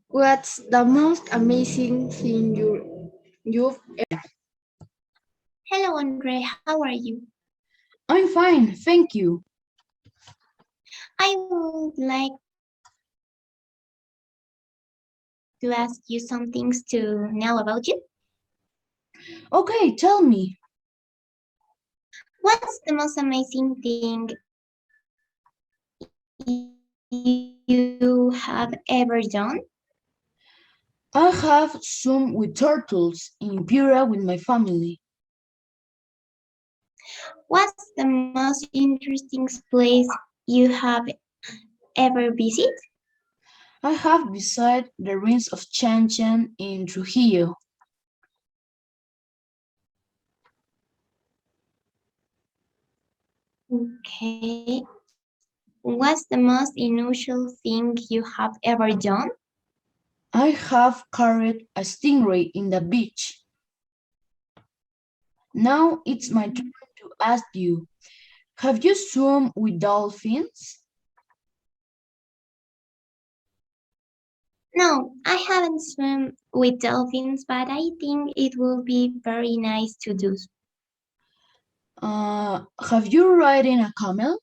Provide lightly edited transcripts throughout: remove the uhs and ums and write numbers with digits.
What's the most amazing thing you've Hello, Andre. How are you? I'm fine, thank you. I would like to ask you some things to know about you. Okay, tell me. What's the most amazing thing you have ever done? I have swum with turtles in Pura with my family. What's the most interesting place you have ever visited? I have visited the ruins of Chan Chan in Trujillo. Okay. What's the most unusual thing you have ever done? I have carried a stingray in the beach. Now it's my turn to ask you, have you swum with dolphins? No, I haven't swum with dolphins, but I think it will be very nice to do. Have you ridden a camel?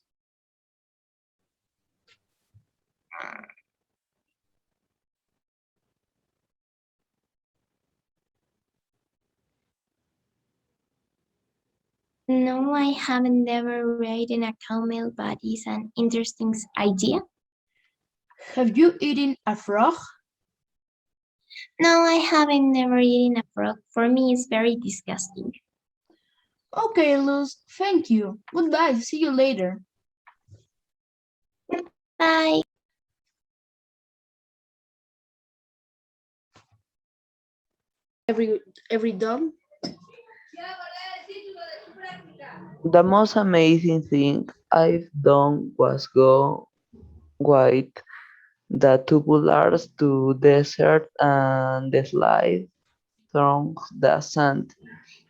No, I haven't ever ridden a camel, but it's an interesting idea. Have you eaten a frog? No, I haven't never eaten a frog. For me, it's very disgusting. Okay, Luz, thank you. Goodbye, see you later. Bye. every done? The most amazing thing I've done was go with the tubulars to desert and the slide through the sand.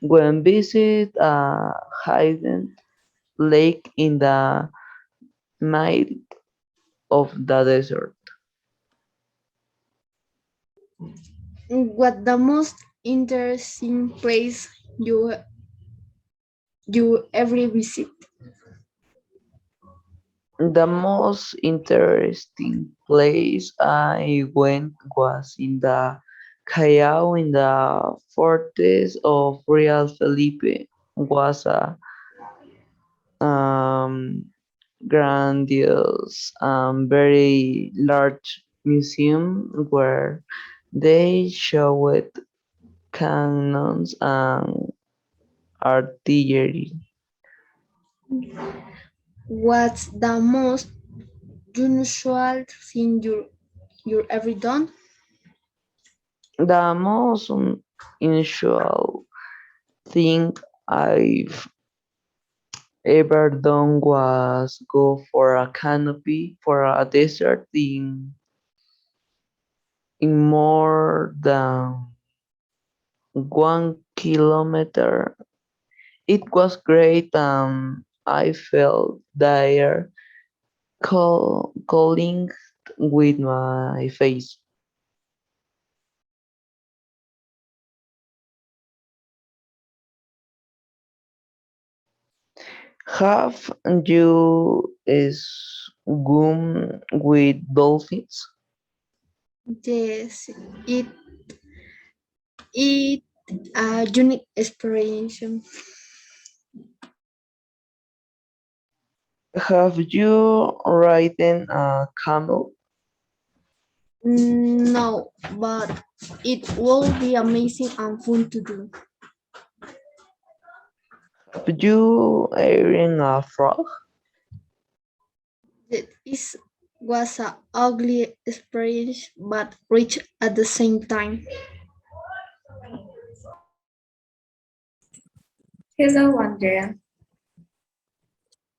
When visit a hidden lake in the middle of the desert. What the most interesting place you ever visit? The most interesting place I went was in the Callao in the fortress of Real Felipe. Was a um, grandiose, very large museum where they showed cannons and artillery. What's the most unusual thing you ever done? The most unusual thing I've ever done was go for a canopy for a desert in more than 1 kilometer. It was great. I felt the air calling with my face. Have you swum with dolphins? Yes, it a unique experience. Have you ridden a camel? No, but it will be amazing and fun to do. Have you eaten a frog? It is was a ugly experience, but rich at the same time. Hello, Andrea.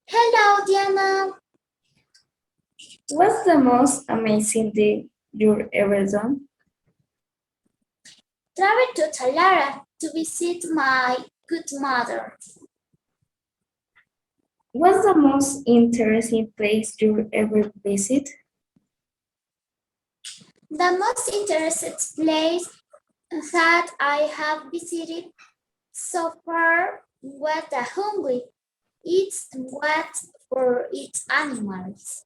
Hello, Diana. What's the most amazing thing you've ever done? Travel to Talara to visit my good mother. What's the most interesting place you've ever visited? The most interesting place that I have visited so far was the hungry. It's what for its animals.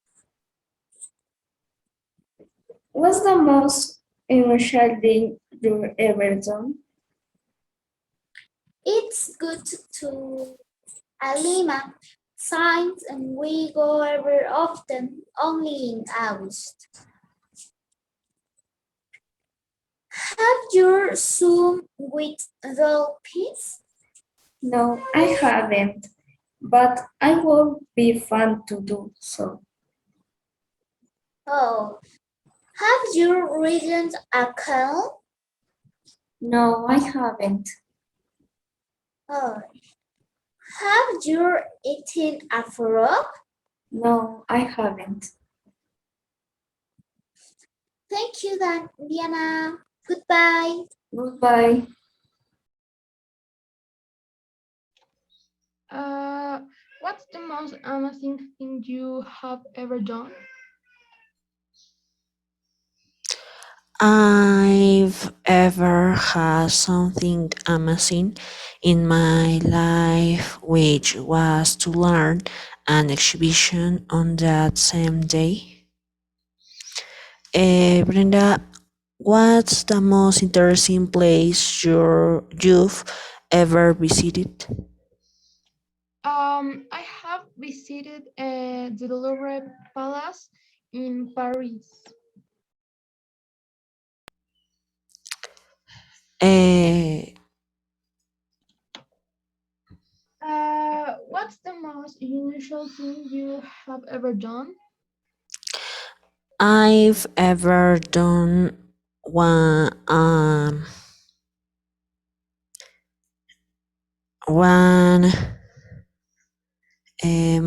What's the most unusual thing you ever done? It's good to a lima. Signs and we go over often only in August. Have you swum with dolphins? No, I haven't, but I would be fun to do so. Oh, have you ridden a camel? No, I haven't. Oh, have you eaten a frog? No, I haven't. Thank you, Diana. Goodbye. Goodbye. Uh, what's the most amazing thing you have ever done? I've ever had something amazing in my life, which was to learn an exhibition on that same day. Brenda, what's the most interesting place you've ever visited? I have visited the Louvre Palace in Paris. Uh, What's the most unusual thing you have ever done? I've ever done one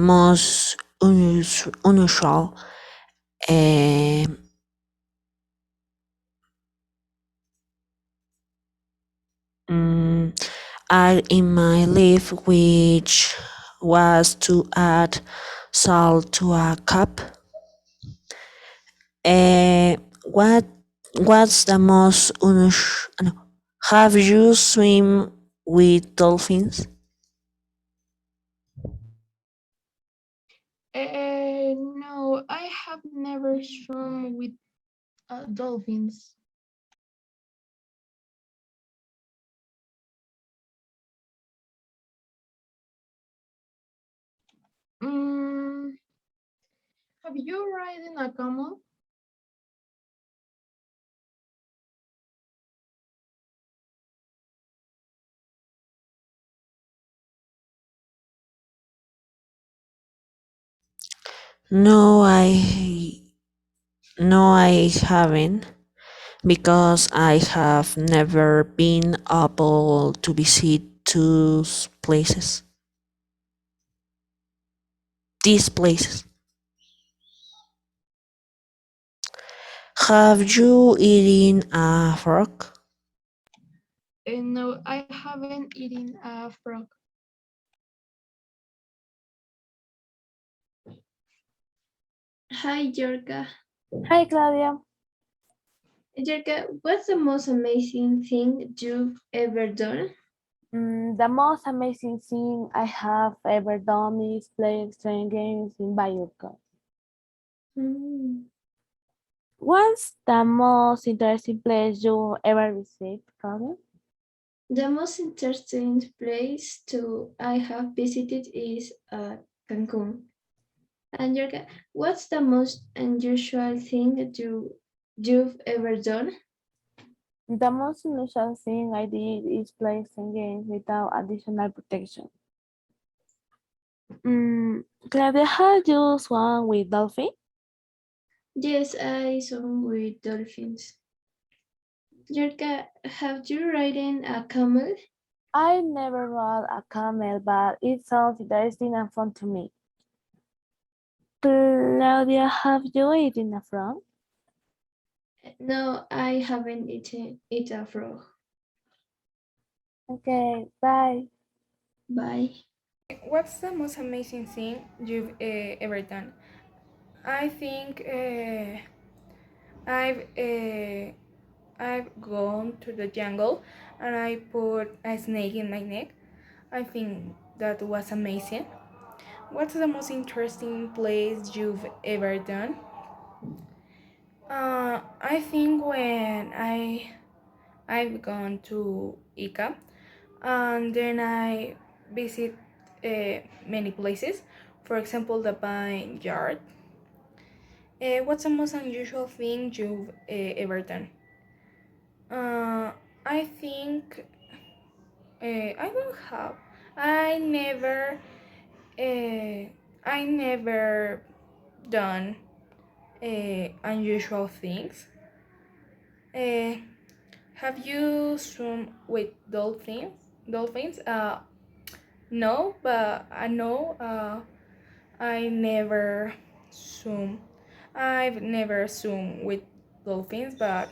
most unusual um, mm, act in my life, which was to add salt to a cup. Uh, what what's the most unusual? No. Have you swim with dolphins? No, I have never swum with dolphins. Mm, have you ridden a camel? No, I haven't because I have never been able to visit two places. These places. Have you eaten a frog? No, I haven't eaten a frog. Hi, Jorka. Hi, Claudia. Jorka, what's the most amazing thing you've ever done? The most amazing thing I have ever done is play extreme games in Bioco. Mm. What's the most interesting place you ever visited, Claudia? The most interesting place to I have visited is Cancun. And Jorka, what's the most unusual thing that you've ever done? The most unusual thing I did is play extreme games without additional protection. Claudia, have you swum with dolphin? Yes, I swam with dolphins. Jorka, have you ridden a camel? I never rode a camel, but it sounds interesting and fun to me. Claudia, have you eaten a frog? No, I haven't eaten a frog. Okay, bye. Bye. What's the most amazing thing you've ever done? I think I've uh, I've gone to the jungle and I put a snake in my neck. I think that was amazing. What's the most interesting place you've ever done? I think when I've gone to Ica and then I visit many places. For example, the Pine Yard. What's the most unusual thing you've ever done? Uh, I think I don't have. I never. I never done unusual things. Uh, have you swum with dolphins? Dolphins? No, but I know. I never swum. I've never swum with dolphins, but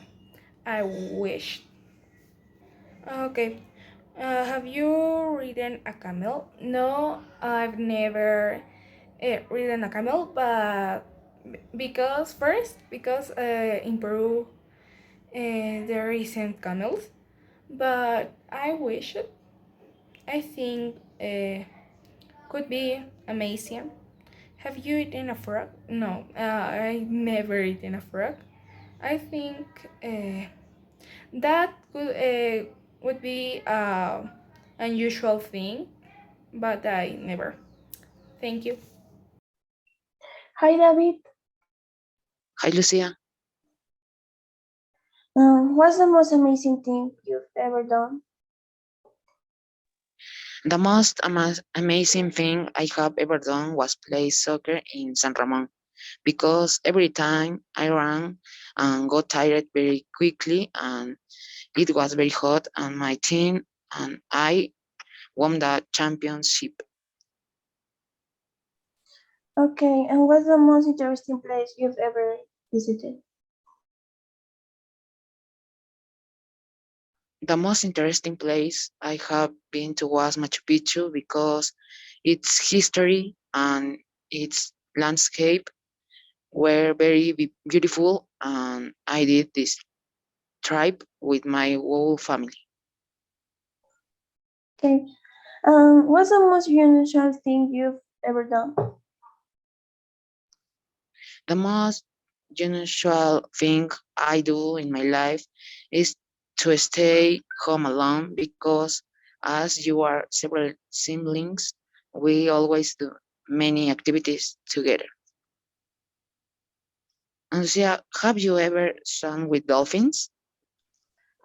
I wish. Okay. Have you ridden a camel? No, I've never ridden a camel, but because in Peru there isn't camels, but I wish it. I think could be amazing. Have you eaten a frog? No, I never eaten a frog. I think that would be a unusual thing, but I never. Thank you. Hi, David. Hi, Lucia. What's the most amazing thing you've ever done? The most amazing thing I have ever done was play soccer in San Ramon because every time I ran and got tired very quickly and it was very hot and my team and I won the championship. Okay, and what's the most interesting place you've ever visited? The most interesting place I have been to was Machu Picchu because its history and its landscape were very beautiful and I did this trip with my whole family. Okay, what's the most unusual thing you've ever done? The most unusual thing I do in my life is to stay home alone because as you are several siblings, we always do many activities together. And Lucia, have you ever swum with dolphins?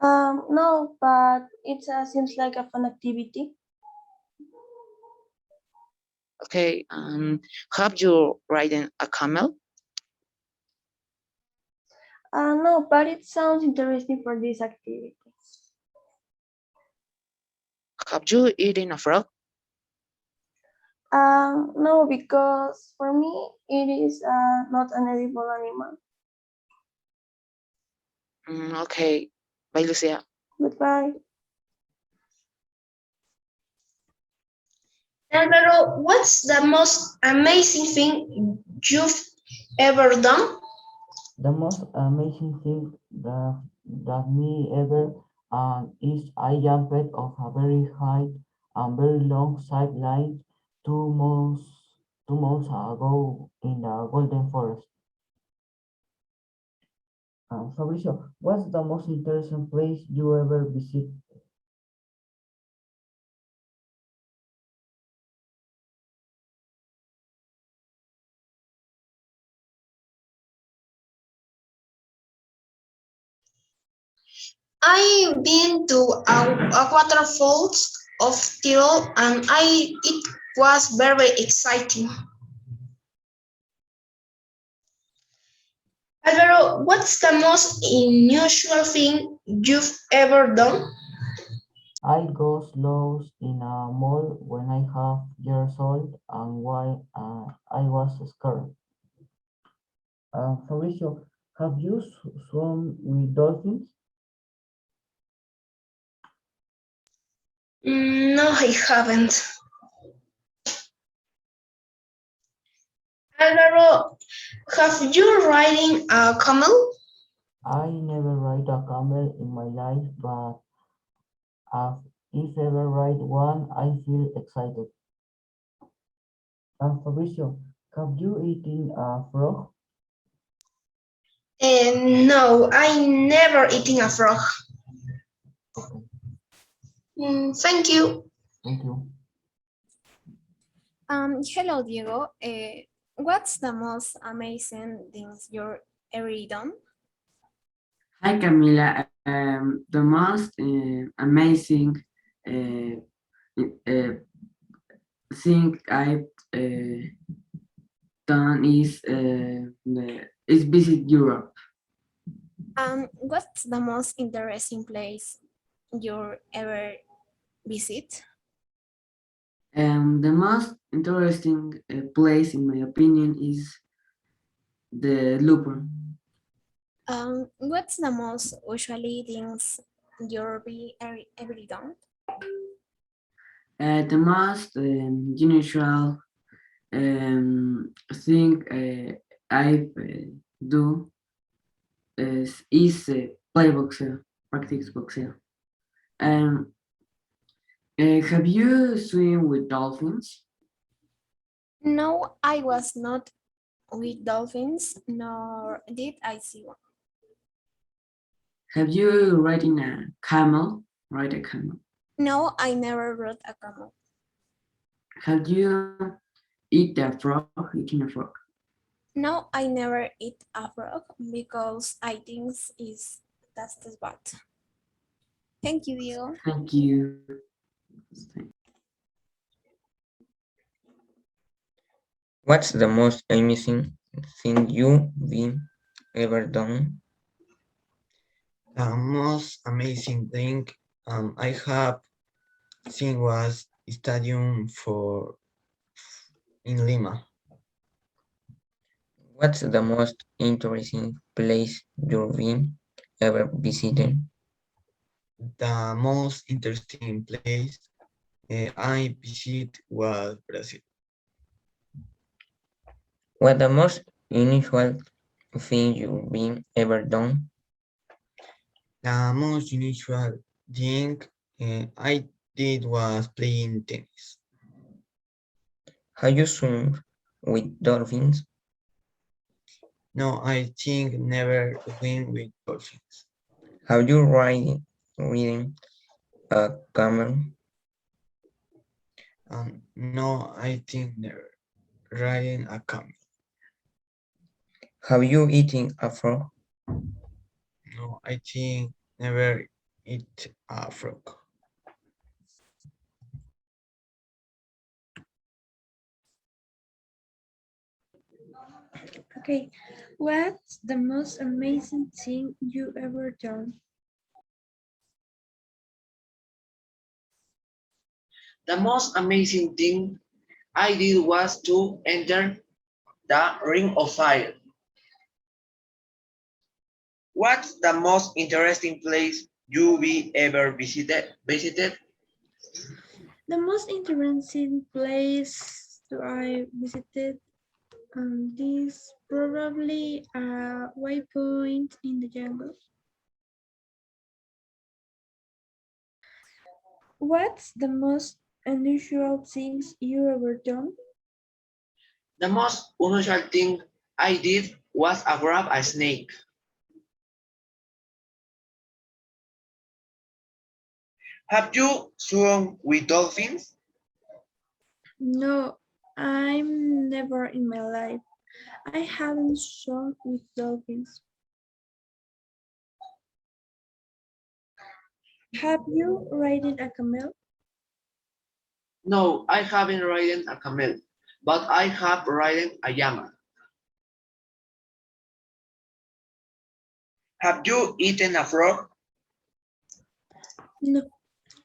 No, but it seems like a fun activity. Okay, have you ridden a camel? No, but it sounds interesting for this activity. Have you eaten a frog? No, because for me it is not an edible animal. Okay, bye Lucia. Goodbye. Alvaro, what's the most amazing thing you've ever done? The most amazing thing that me ever is I jumped off a very high and very long sideline 2 months 2 months ago in the Golden Forest. Fabricio, what's the most interesting place you ever visit? I've been to a waterfalls of Tyrol and it was very exciting. Alvaro, what's the most unusual thing you've ever done? I got lost in a mall when I half years old and why I was scared. Fabricio, have you swum with dolphins? No, I haven't. Alvaro, have you riding a camel? I never ride a camel in my life, but if ever ride one, I feel excited. And Fabricio, have you eaten a frog? And no, I never eaten a frog. Okay, Thank you. thank you. Hello, Diego. What's the most amazing things you're ever done? Hi Camila, the most amazing uh, uh, thing I've done is visit Europe. What's the most interesting place you ever visit? The most interesting place, in my opinion, is the Louvre. What's the most usually things you're ever done? The most unusual thing I do is play boxer, practice boxer. Um, have you swim with dolphins? No, I was not with dolphins, nor did I see one. Have you ridden a camel? Ride a camel. No, I never rode a camel. Have you eaten a frog? No, I never eat a frog because I think that's the bad. Thank you, Diego. Thank you. What's the most amazing thing you've been ever done? The most amazing thing I have seen was stadium for in Lima. What's the most interesting place you've been ever visited? The most interesting place I visit was Brazil. What the most unusual thing you've been ever done? The most unusual thing I did was playing tennis. Have you swum with dolphins? No, I think never swim with dolphins. Have you ridden a camel? No, I think never riding a camel. Have you eaten a frog? No, I think never eat a frog. Okay, what's the most amazing thing you ever done? The most amazing thing I did was to enter the Ring of Fire. What's the most interesting place you be ever visited? The most interesting place I visited is probably a waypoint in the jungle. What's the most unusual things you ever done? The most unusual thing I did was grab a snake. Have you swum with dolphins? No, I'm never in my life. I haven't swum with dolphins. Have you ridden a camel? No, I haven't ridden a camel, but I have ridden a llama. Have you eaten a frog? No,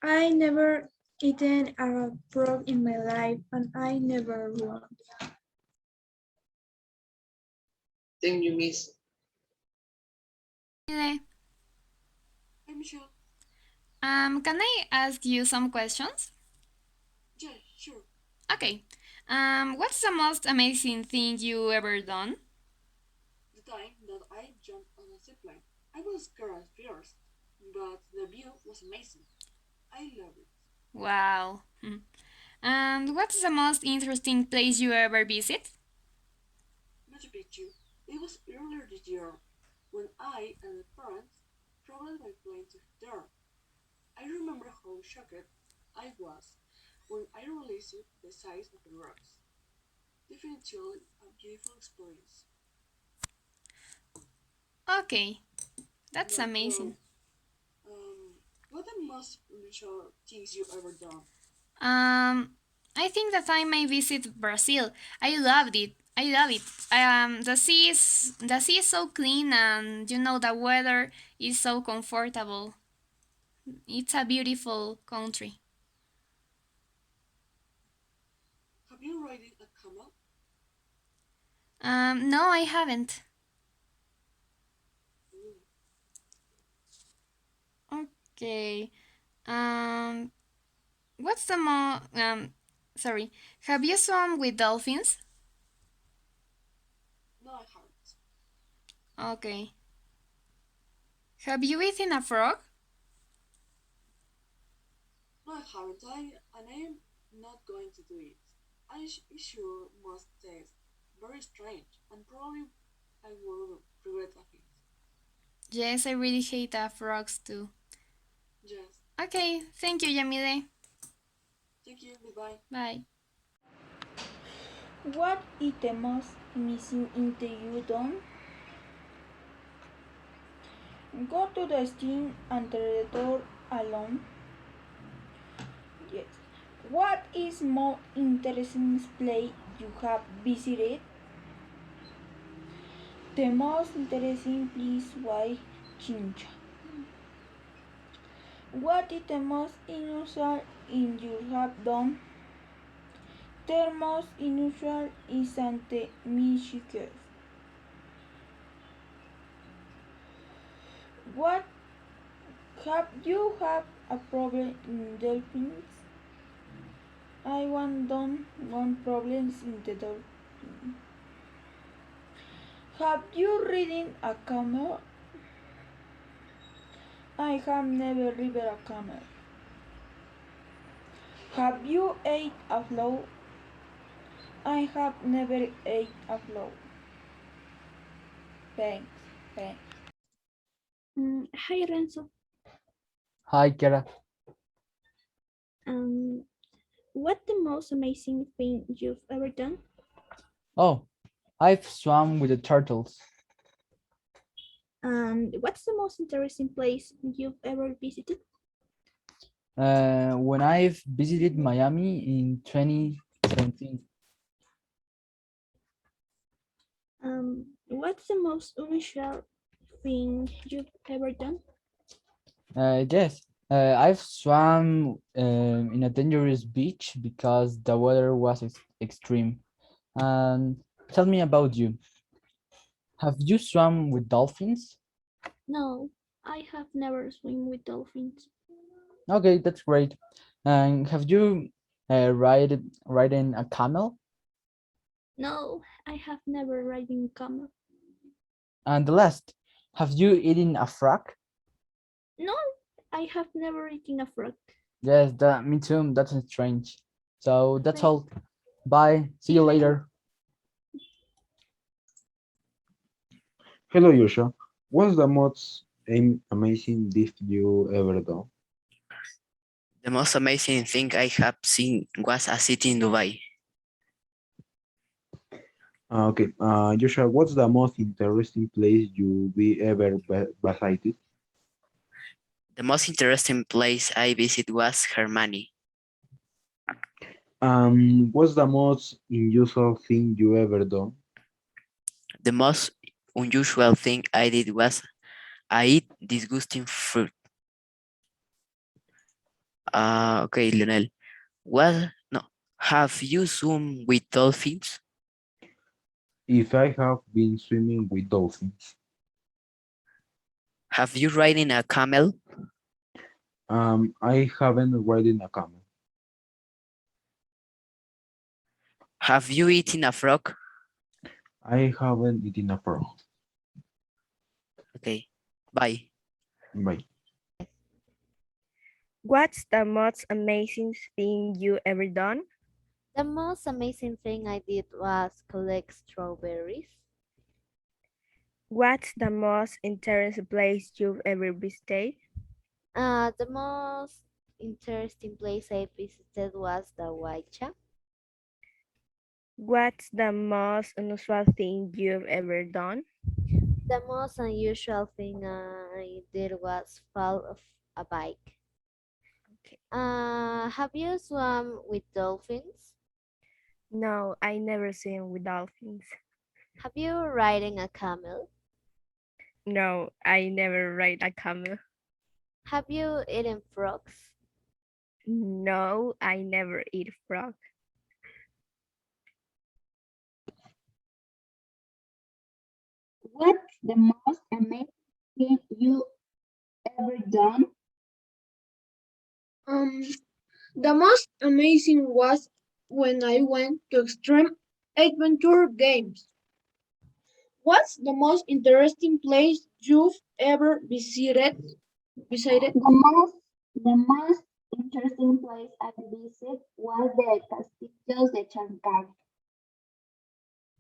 I never eaten a frog in my life and I never will. Thank you, miss. Hi. Can I ask you some questions? Yeah, sure. Okay. What's the most amazing thing you ever done? The time that I jumped on a zipline. I was scared at first, but the view was amazing. I love it. Wow. And what's the most interesting place you ever visit? Machu Picchu. It was earlier this year when I and my parents traveled by plane to there. I remember how shocked I was when I realized the size of the rocks. Definitely a beautiful experience. Okay, that's But amazing. what the most unusual things you ever done? Um, I think that I may visit Brazil. I loved it. I love it. The sea is so clean, and the weather is so comfortable. It's a beautiful country. Have you ridden a camel? No, I haven't. Ooh. Okay. Um, what's the more sorry. Have you swum with dolphins? No, I haven't. Okay. Have you eaten a frog? No, I haven't. And I am not going to do it. It sure must taste very strange, and probably I will regret it. Yes, I really hate frogs too. Yes. Okay, thank you, Yamile. Thank you. Goodbye. Bye. What is the most missing in the you done? Go to the steam under the door alone. Yes. What is more interesting place you have visited? The most interesting place why Chincha. What is the most unusual in you have done? The most unusual is ante Michigan. What have you have a problem in dolphins? I want done one problems in the dolphin. Have you ridden a camel? I have never ridden a camel. Have you ate a flow? I have never ate a flow. Thanks, thanks. Hi Renzo. Hi, Kara. What the most amazing thing you've ever done? Oh, I've swum with the turtles. And what's the most interesting place you've ever visited? When I've visited Miami in 2017. What's the most unusual thing you've ever done? Yes, I've swum in a dangerous beach because the weather was extreme. And tell me about you. Have you swum with dolphins? No, I have never swum with dolphins. Okay, that's great. And have you ridden a camel? No, I have never ridden camel. And the last, have you eaten a frog? No, I have never eaten a frog. Yes, me too. That's strange. So that's Thanks. all. Bye. See you later. Hello, Joshua. What's the most amazing gift you ever done? The most amazing thing I have seen was a city in Dubai. Okay, Joshua, what's the most interesting place you be ever visited? The most interesting place I visited was Germany. What's the most unusual thing you ever done? The most unusual thing I did was I eat disgusting fruit. Okay, Lionel. What? No. Have you swum with dolphins? If I have been swimming with dolphins. Have you ridden a camel? I haven't ridden a camel. Have you eaten a frog? I haven't eaten a frog. Okay. Bye. Bye. What's the most amazing thing you ever done? The most amazing thing I did was collect strawberries. What's the most interesting place you've ever visited? The most interesting place I visited was the Huaycha. What's the most unusual thing you've ever done? The most unusual thing I did was fall off a bike. Have you swum with dolphins? No, I never swim with dolphins. Have you ridden a camel? No, I never ride a camel. Have you eaten frogs? No, I never eat frog. What's the most amazing thing you ever done? Um, the most amazing was when I went to extreme adventure games. What's the most interesting place you've ever visited? Visited? The most interesting place I visited was the Castillos de Chancar.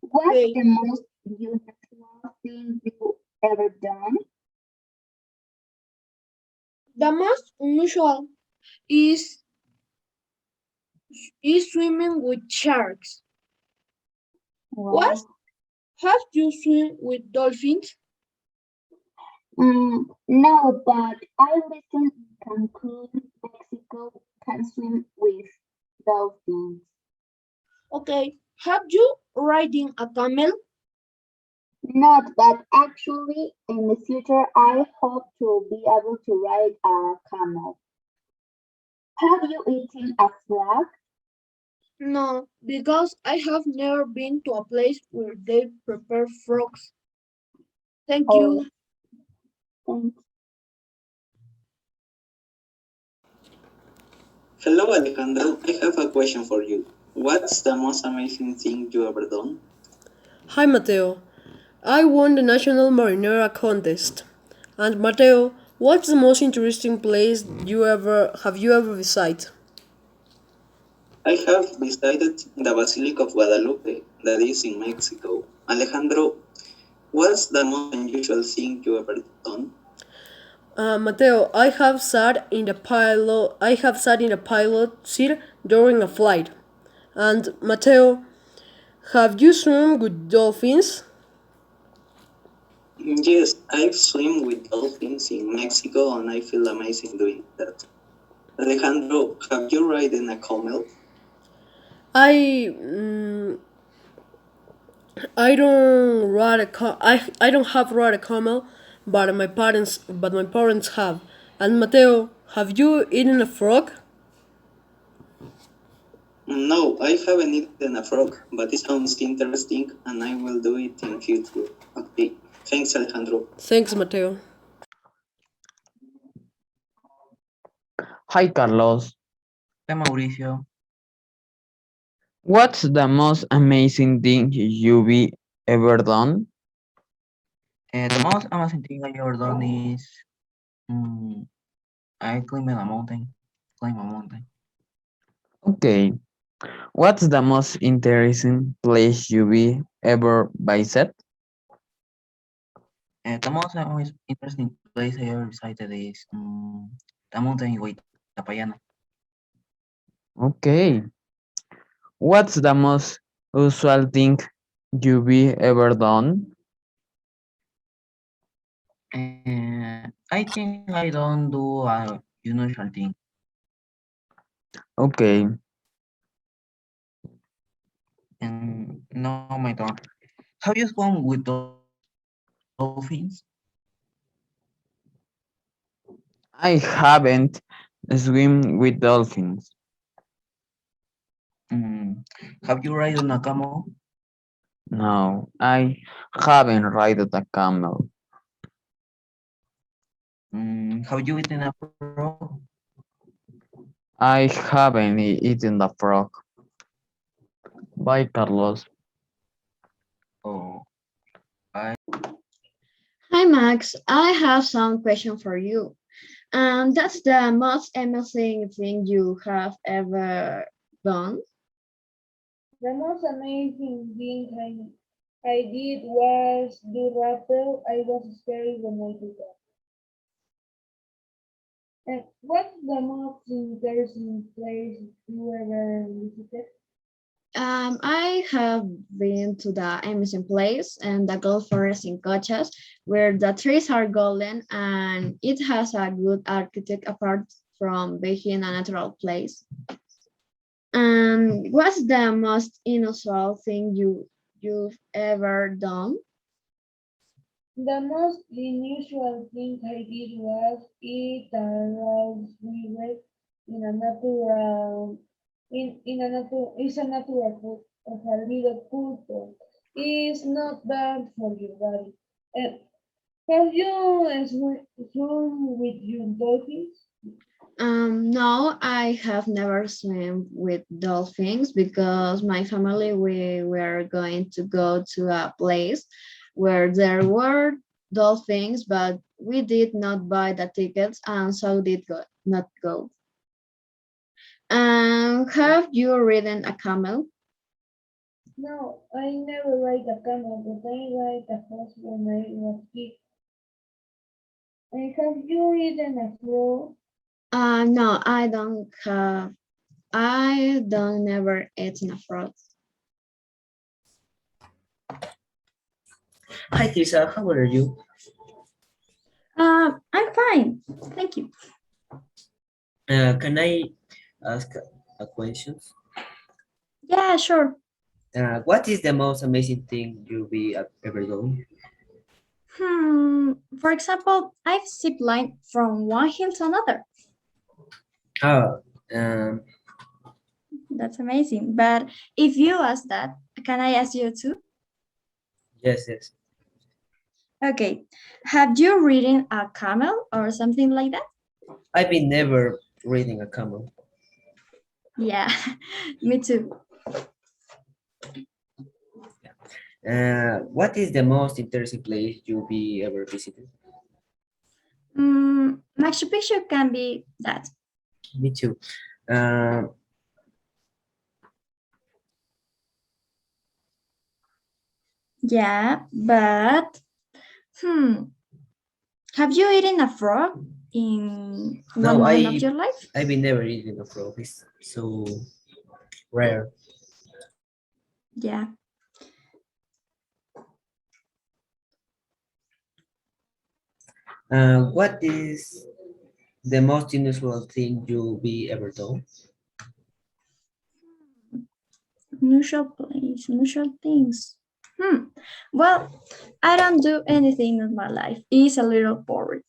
What's Okay. the most unusual thing you ever done? The most unusual is swimming with sharks. What? Wow. Have you swim with dolphins? No, but I live in Cancun, Mexico, can swim with dolphins. Okay. Have you riding a camel? Not, but actually, in the future, I hope to be able to ride a camel. Have you eaten a frog? No, because I have never been to a place where they prepare frogs. Thank Oh, you. thanks. Hello, Alejandro. I have a question for you. What's the most amazing thing you ever done? Hi Mateo, I won the National Marinera contest. And Mateo, what's the most interesting place you ever visited? I have visited the Basilica of Guadalupe, that is in Mexico. Alejandro, what's the most unusual thing you ever done? Mateo, I have sat in the pilot seat during a flight. And Mateo, have you swum with dolphins? Yes, I've swum with dolphins in Mexico and I feel amazing doing that. Alejandro, have you ridden a camel? I mm, I don't have ride a camel, but my parents have. And Mateo, have you eaten a frog? No, I haven't eaten a frog, but it sounds interesting and I will do it in future. Okay, thanks Alejandro. Thanks, Mateo. Hi, Carlos. Hi, Mauricio. What's the most amazing thing you've ever done? The most amazing thing I ever done is mm, I climbed a mountain. Climb a mountain. Okay. What's the most interesting place you've ever visited? The most interesting place I ever visited is the mountain in Guaytapayana. Okay. What's the most usual thing you've ever done? I think I don't do a unusual thing. Okay. And now my turn. Have you swum with dolphins? I haven't swim with dolphins. Have you ridden a camel? No, I haven't ridden a camel. Have you eaten a frog? I haven't eaten the frog. Bye, Carlos. Oh, I. Hi, Max, I have some question for you. And that's the most amazing thing you have ever done? The most amazing thing I did was do rappel. I was scared when I did that. And what's the most interesting place you ever visited? I have been to the Amazing Place and the Gold Forest in Cochas, where the trees are golden and it has a good architect apart from being a natural place. And what's the most unusual thing you've ever done? The most unusual thing I did was eat a rice river in a natural in a natural it's a natural food of a little purple. It's not bad for your body. Uh, have you swum with your dolphins? No, I have never swim with dolphins because my family we were going to go to a place where there were dolphins, but we did not buy the tickets and so did not go. Have you ridden a camel? No, I never ride a camel, but I ride a horse when I was kid. And have you eaten a frog? No, I don't have. I don't never eaten a frog. Hi, Tisa. How are you? I'm fine. Thank you. Can I ask a question? Yeah, sure. What is the most amazing thing you be ever done? For example, I've zip line from one hill to another. Oh, um, That's amazing. But if you ask that, can I ask you too? yes, yes. Okay. Have you ridden a camel or something like that? I've been never reading a camel. Yeah, me too. What is the most interesting place you be ever visited? Machu Picchu can be that. Me too. Uh, Yeah, but hmm, have you eaten a frog in one no, moment of your life? I've been never eating a frog. It's so rare. Yeah. What is the most unusual thing you be ever done? Unusual place, unusual things. Well, I don't do anything in my life. It's a little boring.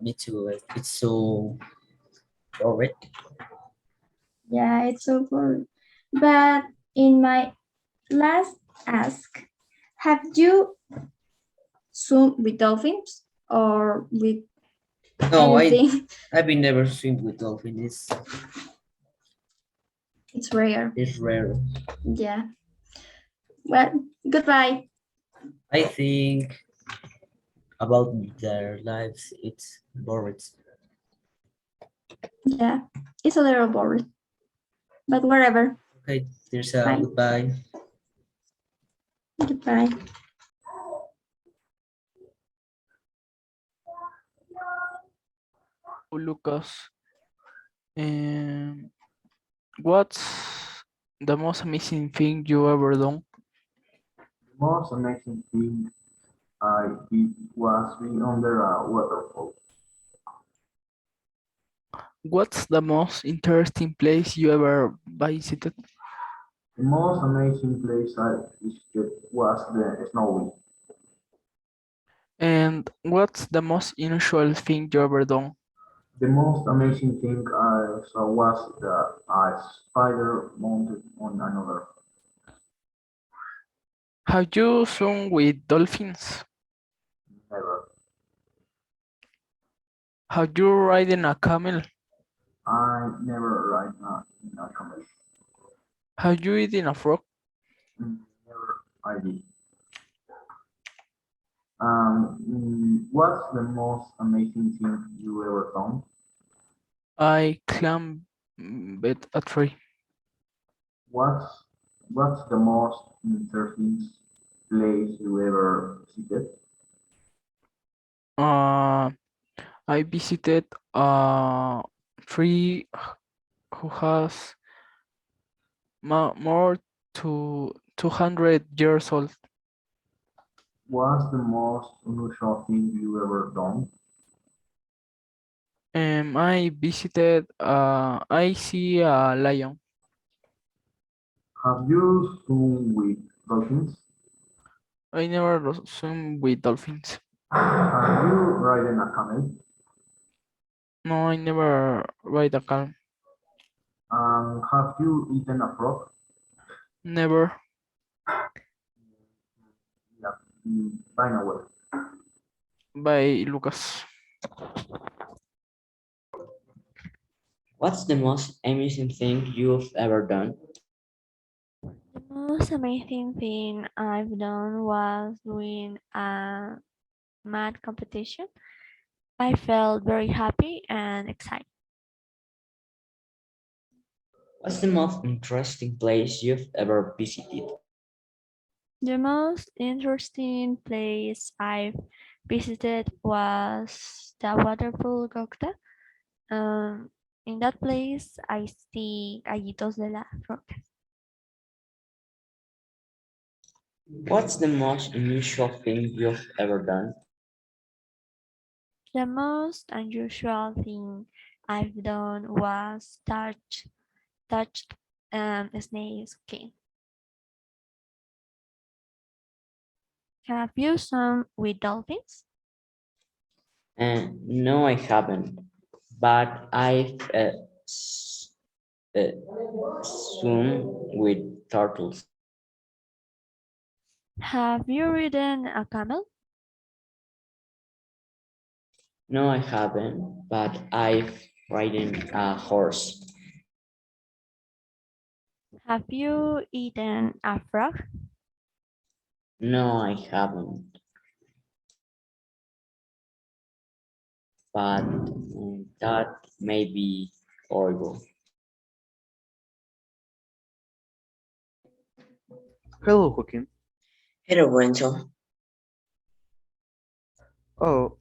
Me too. It's so boring. Yeah, it's so boring. But in my last ask, have you swum with dolphins or with No, anything? I've been never swim with dolphin. It's rare. It's rare. Yeah. Well, goodbye. I think about their lives. It's boring. Yeah, it's a little boring. But whatever. Okay, there's a Bye. goodbye. Goodbye. Oh, Lucas, um, what's the most amazing thing you ever done? The most amazing thing I did was be under a waterfall. What's the most interesting place you ever visited? The most amazing place I visited was the snowy. And what's the most unusual thing you ever done? The most amazing thing I saw was a spider mounted on another. Have you swum with dolphins? Never. Have you ridden a camel? I never ride in a camel. Have you eaten a frog? Never I did. What's the most amazing thing you ever done? I climbed a tree. What's What's the most interesting place you ever visited? Uh, I visited a tree who has more to 200 years old. What's the most unusual thing you ever done? I see a lion. Have you swum with dolphins? I never swim with dolphins. Have you ridden a camel? No, I never ride a car. Have you eaten a frog? Never. Yeah, by the way. By Lucas. What's the most amusing thing you've ever done? The most amazing thing I've done was doing a math competition. I felt very happy and excited. What's the most interesting place you've ever visited? The most interesting place I've visited was the waterfall Gokta. Um, in that place, I see gallitos de las rocas. What's the most unusual thing you've ever done? The most unusual thing I've done was touched a snake's skin. Have you swum with dolphins? No, I haven't, but I've uh, swum with turtles. Have you ridden a camel? No, I haven't, but I've ridden a horse. Have you eaten a frog? No, I haven't, but that may be horrible. Hello, Joaquin. Hello, Wenzel. Oh,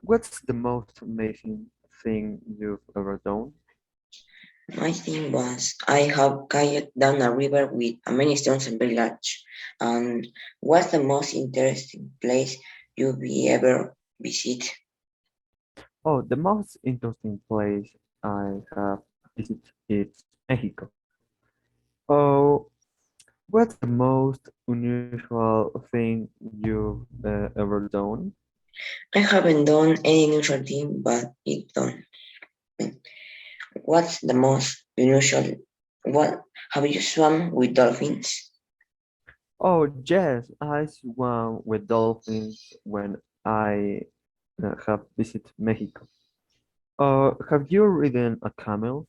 what's the most amazing thing you've ever done? My thing was I have kayaked down a river with many stones and very large. And what's the most interesting place you be ever visit? Oh, the most interesting place I have visited is Mexico. Oh, what's the most unusual thing you've ever done? I haven't done any unusual thing, but it done. What's the most unusual? What have you swum with dolphins? Oh, yes, I swam with dolphins when I have visited Mexico. Have you ridden a camel?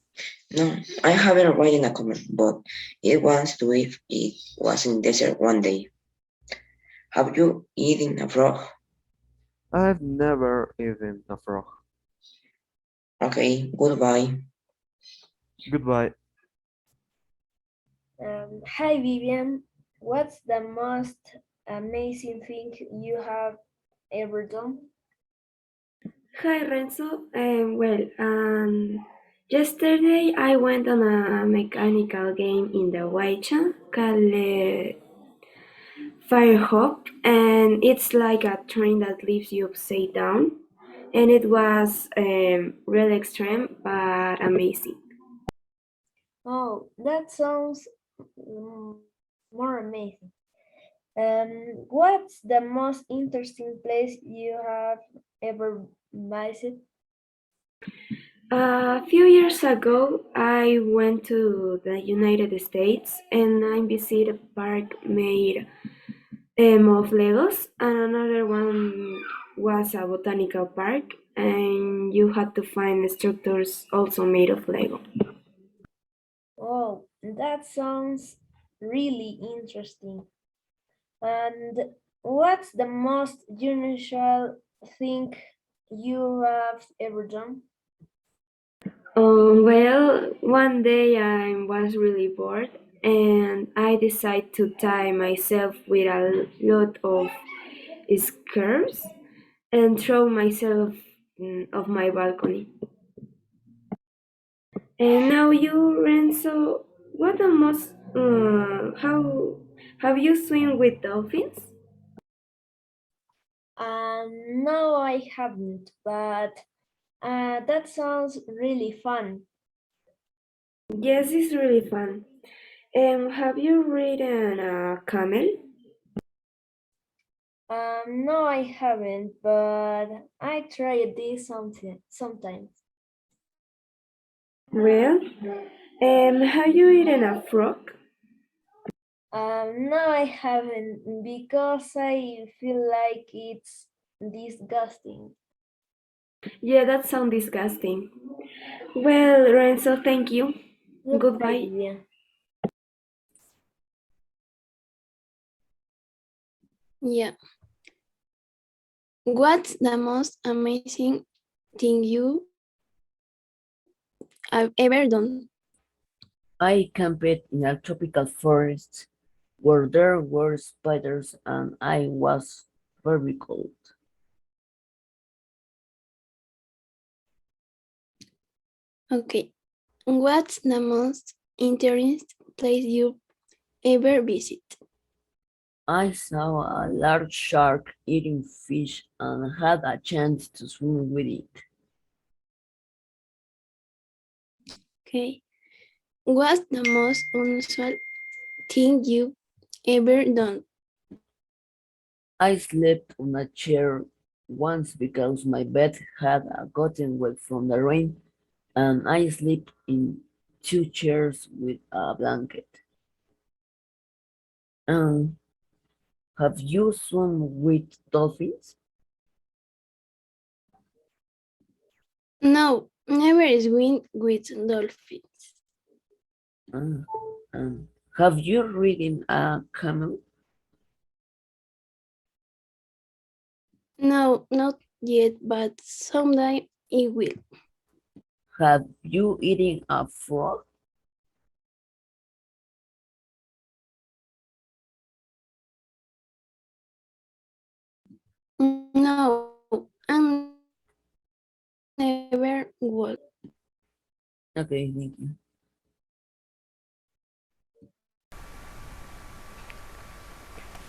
No, I haven't ridden a camel, but it wants to if it was in desert one day. Have you eaten a frog? I've never eaten a frog. Okay, goodbye. Goodbye. Hi Vivian, what's the most amazing thing you have ever done? Hi Renzo. Yesterday I went on a mechanical game in the Waichan called Fire Hop, and it's like a train that leaves you upside down, and it was really extreme but amazing. Oh, that sounds mm, more amazing. What's the most interesting place you have ever visited? A few years ago, I went to the United States and I visited a park made of Legos, and another one was a botanical park, and you had to find structures also made of Lego. Oh, that sounds really interesting. And What's the most unusual thing you have ever done? Well, one day I was really bored and I decided to tie myself with a lot of scarves and throw myself off my balcony. And now you, Renzo, what the most, how have you swim with dolphins? No, I haven't, but that sounds really fun. Yes, it's really fun. Have you ridden a camel? No, I haven't, but I try this sometimes. Well, have you eaten a frog? No, I haven't because I feel like it's disgusting. Yeah, that sounds disgusting. Well, Renzo, thank you. Goodbye, Goodbye. Vivian. Yeah. What's the most amazing thing you have ever done? I camped in a tropical forest where there were spiders and I was very cold. Okay. What's the most interesting place you ever visit? I saw a large shark eating fish and had a chance to swim with it. Okay. What's the most unusual thing you ever done? I slept on a chair once because my bed had gotten wet from the rain, and I slept in two chairs with a blanket. Um, have you swum with dolphins? No, never swim with dolphins. Uh, um, have you ridden a camel? No, not yet, but someday it will. Have you eaten a frog? No, I never would. Okay, thank you.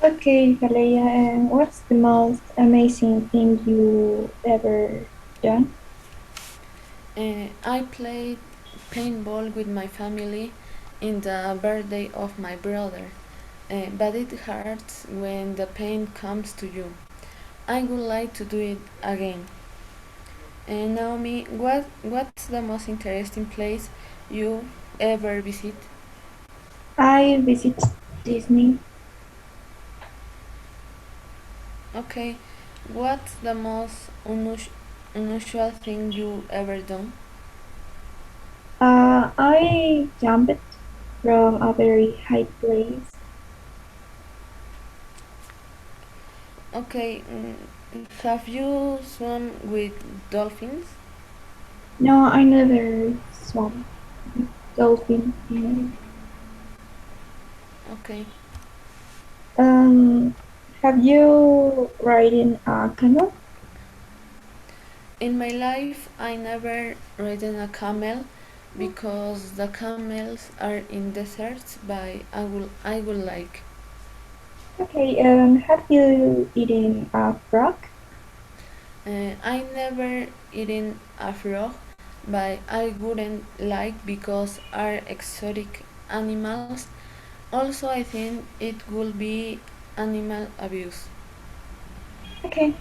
Okay, Valeria, and what's the most amazing thing you ever done? I played paintball with my family in the birthday of my brother, but it hurts when the pain comes to you. I would like to do it again. And Naomi, what's the most interesting place you ever visit? I visit Disney. Okay, what's the most unusual thing you ever done? I jumped from a very high place. Okay, have you swum with dolphins? No, I never swam with dolphin. Okay. Um, have you ridden a camel? In my life, I never ridden a camel because the camels are in deserts, but I would like. Okay, have you eaten a frog? I never eaten a frog, but I wouldn't like because are exotic animals. Also, I think it would be animal abuse. Okay,